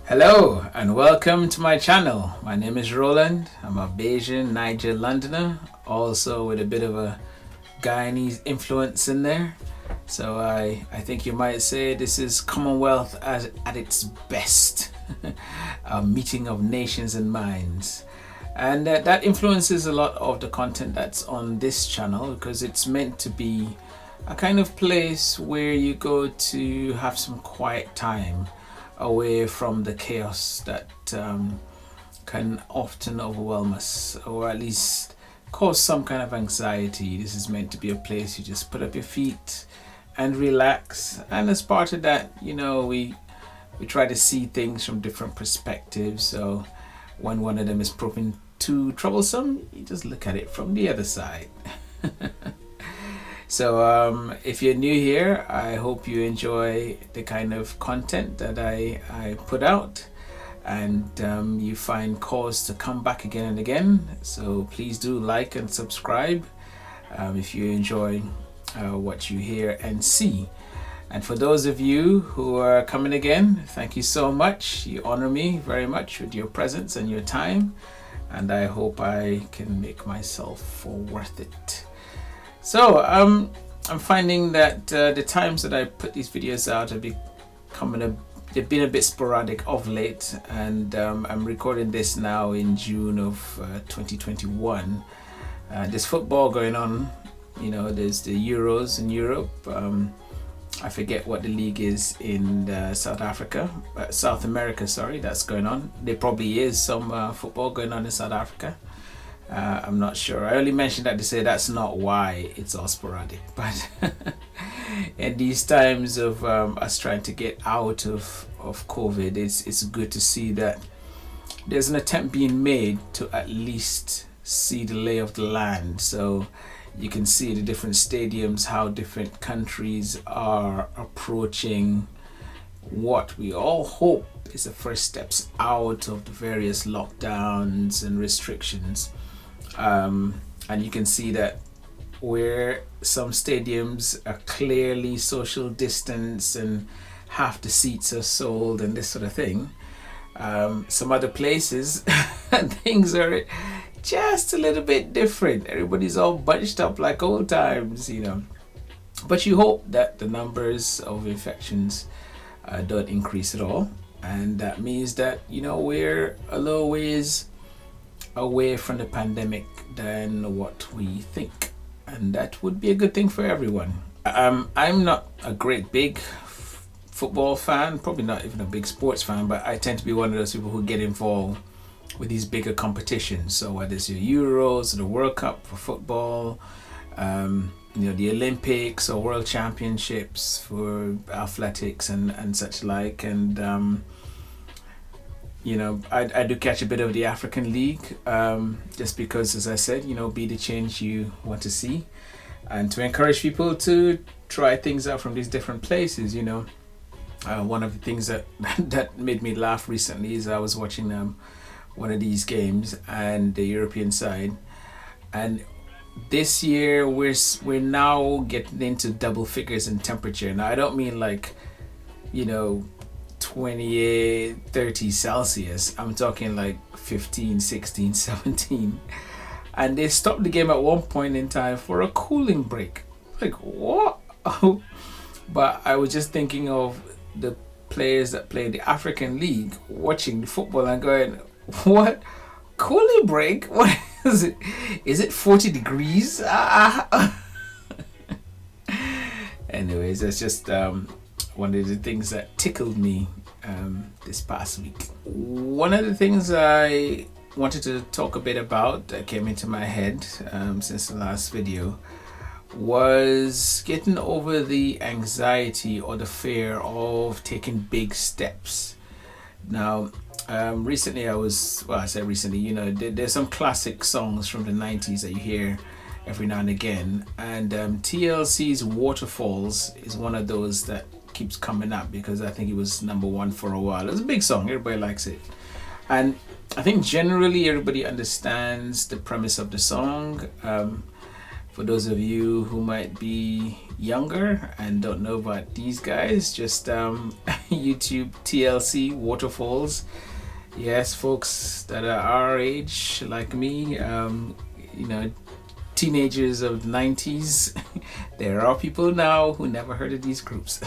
Hello and welcome to my channel. My name is Roland. I'm a Bajan, Niger Londoner, also with a bit of a Guyanese influence in there. So I think you might say this is Commonwealth at its best, a meeting of nations and minds. And that influences a lot of the content that's on this channel because it's meant to be a kind of place where you go to have some quiet time away from the chaos that can often overwhelm us, or at least cause some kind of anxiety. This is meant to be a place you just put up your feet and relax, and as part of that, we try to see things from different perspectives. So when one of them is proving too troublesome, you just look at it from the other side. So if you're new here, I hope you enjoy the kind of content that I put out, and you find cause to come back again and again. So please do like and subscribe if you enjoy what you hear and see. And for those of you who are coming again, thank you so much. You honor me very much with your presence and your time, and I hope I can make myself worth it. So I'm finding that the times that I put these videos out have they've been a bit sporadic of late, and I'm recording this now in June of 2021. There's football going on, there's the Euros in Europe. I forget what the league is in South America, sorry, that's going on. There probably is some football going on in South Africa. I'm not sure. I only mentioned that to say that's not why it's all sporadic. But in these times of us trying to get out of COVID, it's good to see that there's an attempt being made to at least see the lay of the land. So you can see the different stadiums, how different countries are approaching what we all hope is the first steps out of the various lockdowns and restrictions. And you can see that where some stadiums are clearly social distance and half the seats are sold and this sort of thing, some other places things are just a little bit different. Everybody's all bunched up like old times, but you hope that the numbers of infections don't increase at all, and that means that we're a little ways away from the pandemic than what we think, and that would be a good thing for everyone. I'm not a great big football fan, probably not even a big sports fan, but I tend to be one of those people who get involved with these bigger competitions. So whether it's your Euros or the World Cup for football, the Olympics or World Championships for athletics and such like, and I do catch a bit of the African League, just because, as I said, be the change you want to see, and to encourage people to try things out from these different places. One of the things that made me laugh recently is I was watching one of these games, and the European side, and this year we're now getting into double figures in temperature. Now I don't mean like 28, 30 Celsius. I'm talking like 15, 16, 17. And they stopped the game at one point in time for a cooling break. Like, what? But I was just thinking of the players that play the African League watching the football and going, what? Cooling break? What is it? Is it 40 degrees? Anyways, that's just one of the things that tickled me this past week. One of the things I wanted to talk a bit about that came into my head since the last video was getting over the anxiety or the fear of taking big steps. Now, recently there's some classic songs from the 90s that you hear every now and again, and TLC's Waterfalls is one of those that keeps coming up because I think it was number one for a while. It's a big song, everybody likes it, and I think generally everybody understands the premise of the song. For those of you who might be younger and don't know about these guys, just YouTube TLC Waterfalls. Yes, folks that are our age, like me, teenagers of the 90s, there are people now who never heard of these groups.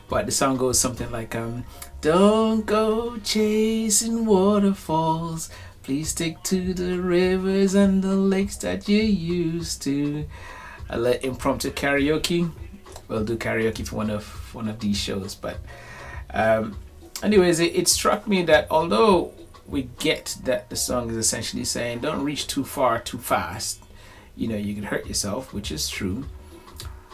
But the song goes something like, don't go chasing waterfalls, please stick to the rivers and the lakes that you used to. I let impromptu karaoke. We'll do karaoke for one of these shows. But anyways, it struck me that although we get that the song is essentially saying don't reach too far too fast, you could hurt yourself, which is true.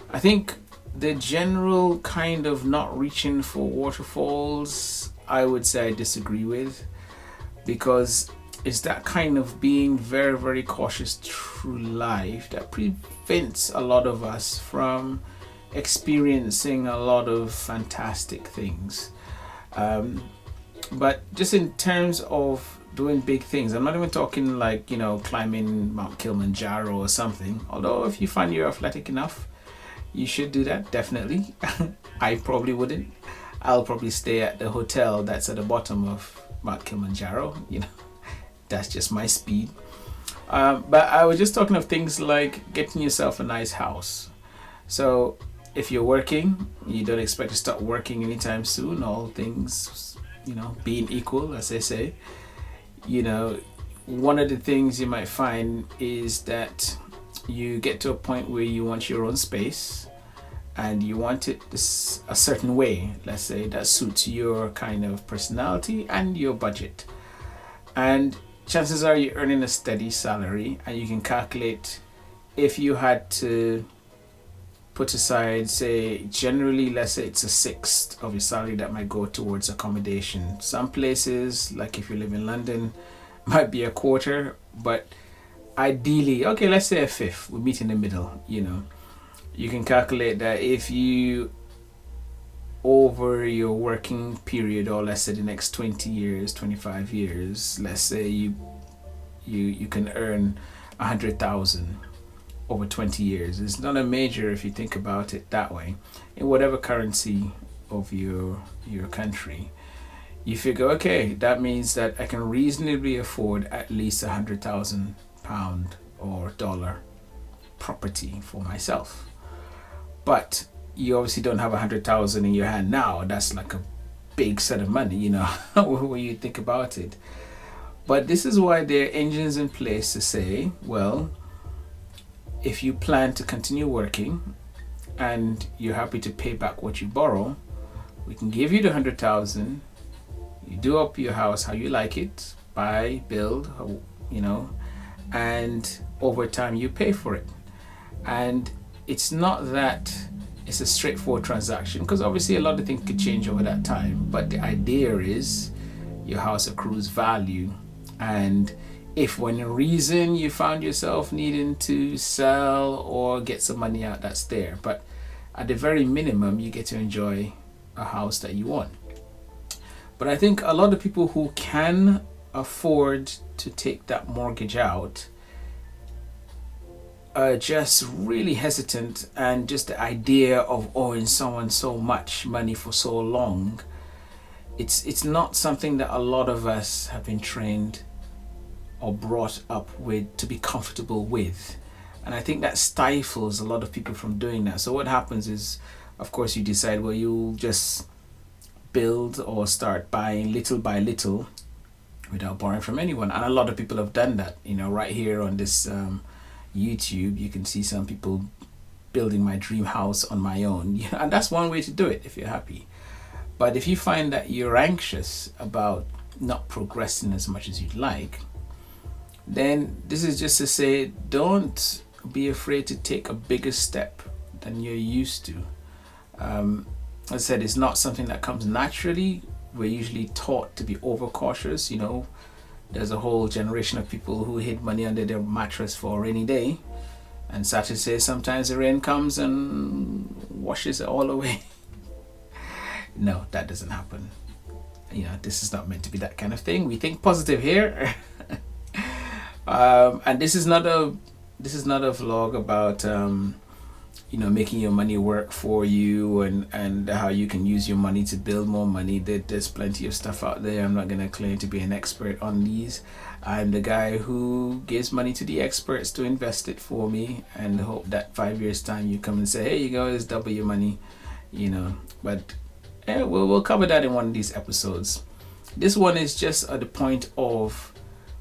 I think the general kind of not reaching for waterfalls, I would say I disagree with, because it's that kind of being very, very cautious through life that prevents a lot of us from experiencing a lot of fantastic things. But just in terms of doing big things, I'm not even talking like, climbing Mount Kilimanjaro or something. Although if you find you're athletic enough, you should do that, definitely. I probably wouldn't. I'll probably stay at the hotel that's at the bottom of Mount Kilimanjaro, That's just my speed. But I was just talking of things like getting yourself a nice house. So if you're working, you don't expect to start working anytime soon, all things, being equal, as they say. One of the things you might find is that you get to a point where you want your own space and you want it a certain way, let's say, that suits your kind of personality and your budget. And chances are you're earning a steady salary, and you can calculate if you had to put aside, say, generally, let's say it's a sixth of your salary that might go towards accommodation. Some places, like if you live in London, might be a quarter, but ideally, okay, let's say a fifth. We meet in the middle, You can calculate that if you, over your working period, or let's say the next 20 years, 25 years, let's say you can earn 100,000 over 20 years. It's not a major if you think about it that way. In whatever currency of your country, you figure, okay, that means that I can reasonably afford at least £100,000 or dollar property for myself. But you obviously don't have 100,000 in your hand now. That's like a big set of money, when you think about it. But this is why there are engines in place to say, well, if you plan to continue working and you're happy to pay back what you borrow, we can give you the 100,000. You do up your house how you like it, buy, build, and over time you pay for it. And it's not that it's a straightforward transaction, because obviously a lot of things could change over that time, but the idea is your house accrues value, and if for any reason you found yourself needing to sell or get some money out, that's there. But at the very minimum, you get to enjoy a house that you want. But I think a lot of people who can afford to take that mortgage out are just really hesitant, and just the idea of owing someone so much money for so long, it's not something that a lot of us have been trained or brought up with to be comfortable with. And I think that stifles a lot of people from doing that. So what happens is, of course, you decide, well, you'll just build or start buying little by little without borrowing from anyone. And a lot of people have done that. Right here on this YouTube, you can see some people building my dream house on my own. And that's one way to do it if you're happy. But if you find that you're anxious about not progressing as much as you'd like, then this is just to say, don't be afraid to take a bigger step than you're used to. As I said, it's not something that comes naturally. We're usually taught to be overcautious. There's a whole generation of people who hid money under their mattress for a rainy day, and sad to say, sometimes the rain comes and washes it all away. No, that doesn't happen. This is not meant to be that kind of thing. We think positive here. And this is not a this is not a vlog about making your money work for you and how you can use your money to build more money. There's plenty of stuff out there. I'm not going to claim to be an expert on these. I'm the guy who gives money to the experts to invest it for me, and hope that 5 years time you come and say, hey, you guys, double your money, but we'll cover that in one of these episodes. This one is just at the point of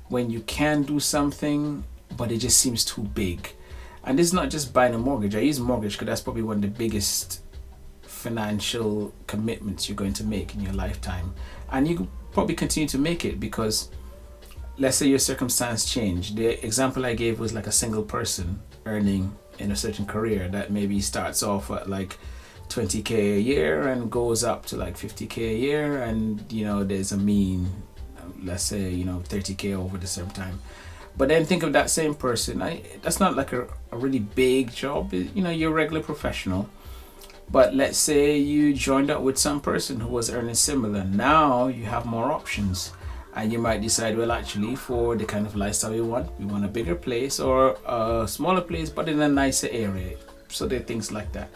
when you can do something but it just seems too big. And this is not just buying a mortgage. I use mortgage because that's probably one of the biggest financial commitments you're going to make in your lifetime. And you could probably continue to make it because let's say your circumstance changed. The example I gave was like a single person earning in a certain career that maybe starts off at like 20k a year and goes up to like 50k a year, and there's a mean, let's say 30k over the same time. But then think of that same person. That's not like a really big job. You're a regular professional. But let's say you joined up with some person who was earning similar. Now you have more options. And you might decide, well, actually, for the kind of lifestyle we want a bigger place or a smaller place, but in a nicer area. So there are things like that.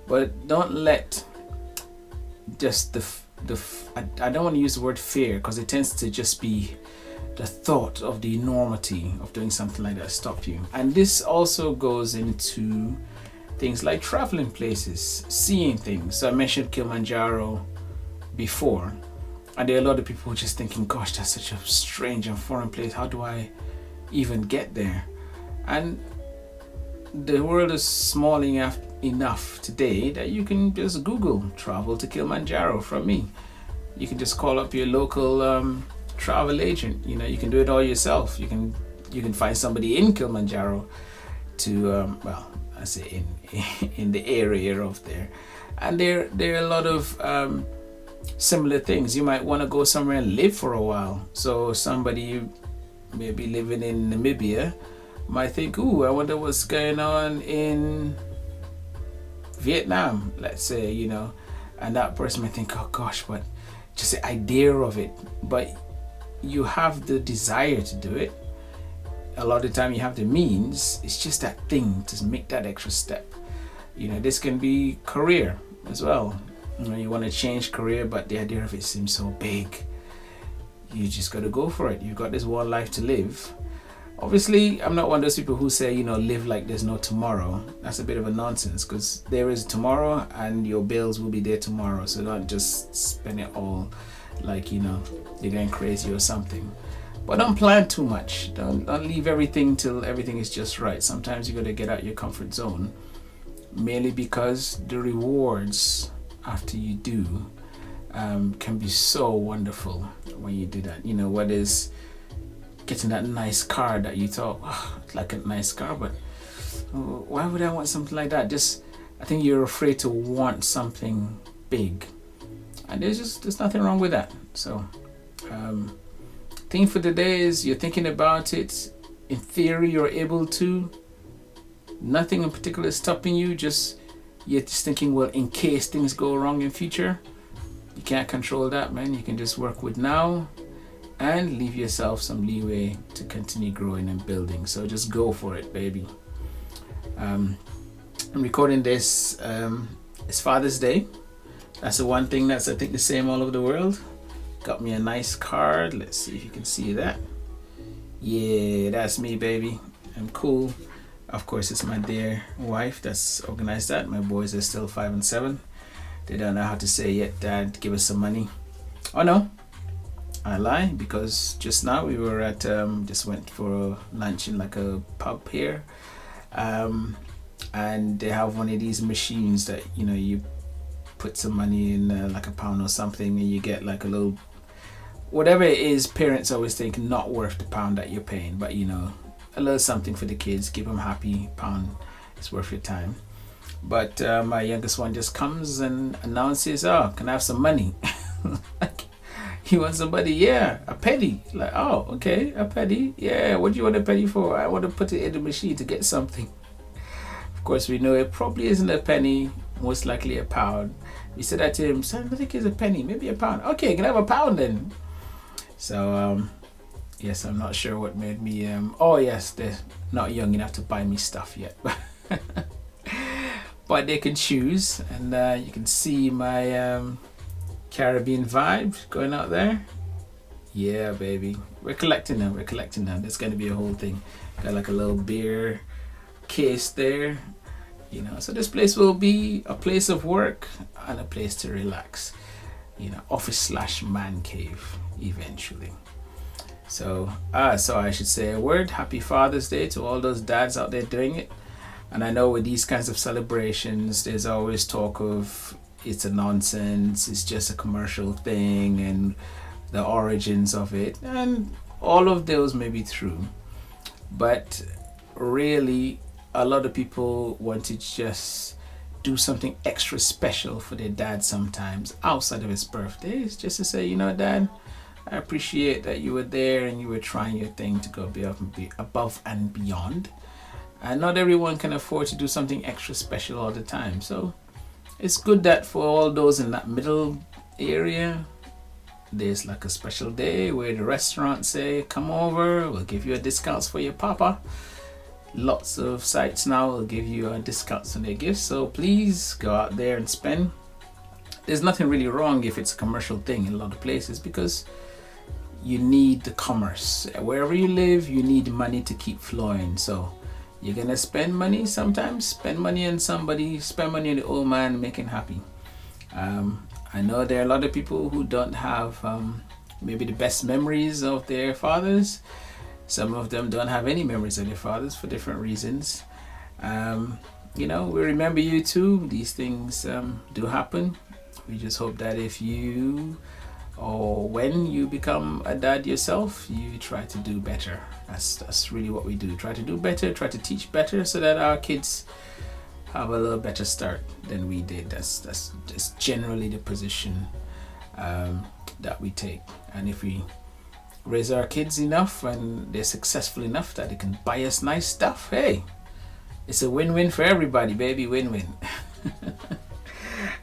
But don't let just I don't want to use the word fear, because it tends to just be the thought of the enormity of doing something like that stop you. And this also goes into things like traveling places, seeing things. So I mentioned Kilimanjaro before, and there are a lot of people just thinking, gosh, that's such a strange and foreign place. How do I even get there? And the world is small enough today that you can just Google travel to Kilimanjaro from me. You can just call up your local travel agent. You can do it all yourself. You can find somebody in Kilimanjaro to I say in the area of there, and there are a lot of similar things. You might want to go somewhere and live for a while. So somebody maybe living in Namibia might think, ooh, I wonder what's going on in Vietnam, let's say, and that person might think, oh gosh, but just the idea of it. But you have the desire to do it. A lot of the time you have the means. It's just that thing to make that extra step. This can be career as well. You want to change career, but the idea of it seems so big. You just got to go for it. You've got this one life to live. Obviously, I'm not one of those people who say, live like there's no tomorrow. That's a bit of a nonsense, because there is tomorrow and your bills will be there tomorrow. So don't just spend it all like, you're going crazy or something. But don't plan too much. Don't leave everything till everything is just right. Sometimes you got to get out your comfort zone, mainly because the rewards after you do can be so wonderful when you do that. What is getting that nice car that you thought, oh, it's like a nice car, but why would I want something like that? I think you're afraid to want something big, and there's nothing wrong with that. So thing for the day is you're thinking about it. In theory, you're able to. Nothing in particular is stopping you. You're just thinking, well, in case things go wrong in future, you can't control that, man. You can just work with now and leave yourself some leeway to continue growing and building. So just go for it, baby. I'm recording this. It's Father's Day. That's the one thing that's, I think, the same all over the world. Got me a nice card. Let's see if you can see that. Yeah, that's me, baby. I'm cool. Of course, it's my dear wife that's organized that. My boys are still 5 and 7. They don't know how to say yet, Dad, give us some money. Oh no, I lie, because just now we were at just went for lunch in like a pub here, and they have one of these machines that you put some money in, like a pound or something, and you get like a little, whatever it is. Parents always think not worth the pound that you're paying, but a little something for the kids, keep them happy. Pound is worth your time. But my youngest one just comes and announces, oh, can I have some money? He wants somebody, yeah, a penny. Like, oh, okay, a penny. Yeah, what do you want a penny for? I want to put it in the machine to get something. Of course, we know it probably isn't a penny, most likely a pound. We said that to him, son, I think it's a penny, maybe a pound. Okay, can I have a pound then? So Yes, I'm not sure what made me. Oh yes, they're not young enough to buy me stuff yet, but they can choose, and you can see my Caribbean vibe going out there. Yeah, baby, we're collecting them. We're collecting them. There's gonna be a whole thing. Got like a little beer case there, you know. So this place will be a place of work and a place to relax. You know, office slash man cave eventually. So, so I should say a word. Happy Father's Day to all those dads out there doing it. And I know with these kinds of celebrations, there's always talk of it's a nonsense, it's just a commercial thing, and the origins of it. And all of those may be true. But really, a lot of people want to just do something extra special for their dad sometimes outside of his birthdays, just to say, you know, Dad, I appreciate that you were there and you were trying your thing to go above and beyond. And not everyone can afford to do something extra special all the time. So it's good that for all those in that middle area, there's like a special day where the restaurants say, come over, we'll give you a discounts for your papa. Lots of sites now will give you discounts on their gifts. So please go out there and spend. There's nothing really wrong if it's a commercial thing in a lot of places, because you need the commerce. Wherever you live, you need money to keep flowing. So you're gonna spend money sometimes. Spend money on somebody. Spend money on the old man, make him happy. I know there are a lot of people who don't have maybe the best memories of their fathers. Some of them don't have any memories of their fathers for different reasons. You know, we remember you too. These things do happen. We just hope that if you or when you become a dad yourself, you try to do better. That's really what we do. Try to do better, try to teach better, so that our kids have a little better start than we did. That's just generally the position that we take. And if we raise our kids enough and they're successful enough that they can buy us nice stuff, hey, it's a win-win for everybody, baby, win-win.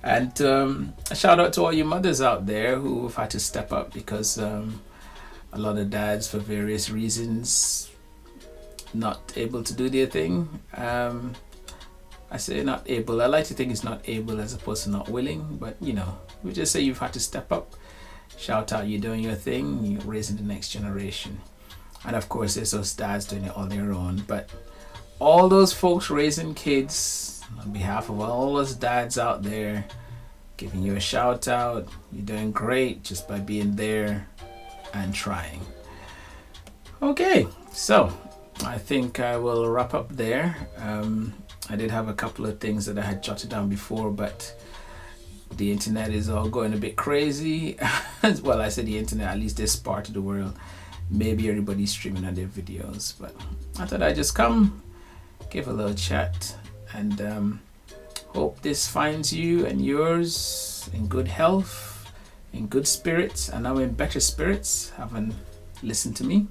And a shout out to all you mothers out there who've had to step up, because a lot of dads, for various reasons, not able to do their thing. I say not able. I like to think it's not able as opposed to not willing, but you know, we just say you've had to step up. Shout out, you're doing your thing, you're raising the next generation. And of course, there's those dads doing it on their own. But all those folks raising kids, on behalf of all those dads out there, giving you a shout out. You're doing great just by being there and trying. Okay, so I think I will wrap up there. I did have a couple of things that I had jotted down before, but the internet is all going a bit crazy. Well, I said the internet, at least this part of the world. Maybe everybody's streaming on their videos, but I thought I'd just come, give a little chat, and hope this finds you and yours in good health, in good spirits, and now in better spirits, having listened to me.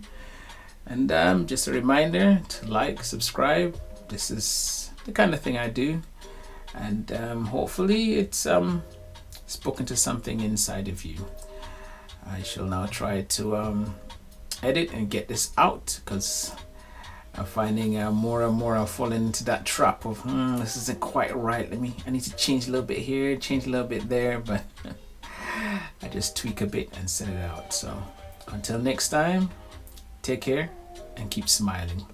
And just a reminder to like, subscribe. This is the kind of thing I do, and hopefully it's spoken to something inside of you. I shall now try to edit and get this out, because I'm finding more and more I'm falling into that trap of this isn't quite right. I need to change a little bit here, change a little bit there, but I just tweak a bit and set it out. So until next time, take care and keep smiling.